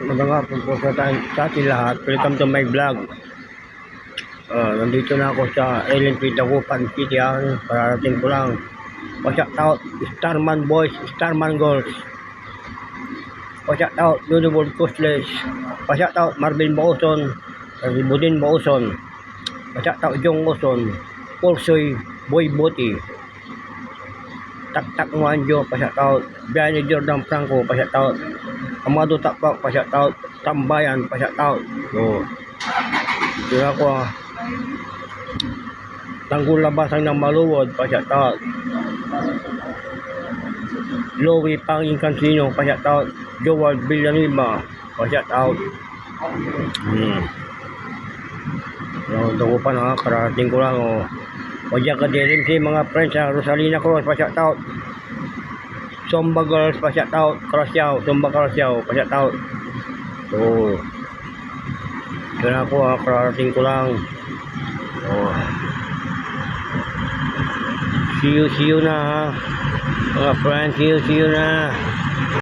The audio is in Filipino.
Magandang hapon po sa ating lahat. Welcome to my vlog. Nandito na ako sa LNP Dagupan City. Pararating ko lang. Pa-shout out Starman Boys, Starman Girls. Pa-shout out Ludovol Costless. Pa-shout out Marvin Bauson, Budin Bauson. Pa-shout out Jong Oson, Pulsoy Boy Buti. Tak Wanjo, pa-shout out Biani Jordan Franco, pa-shout out Amado Takpak, pa-shout out Tambayan, pa-shout out. So, ito ako Tanggol Labasang ng Maluwod, pa-shout out Louie Panging Cansino, pa-shout out Joel Villanueva, pa-shout out. Dagupan ha, karating ko lang Wajak ka din si mga friends sa Rosalina Cruz, pa-shout out. Somba Girls, pa-shout out. Krasyaw, Somba Krasyaw, pa-shout out. So, yun ako karating ko lang. See you na ha. Mga friends, see you na.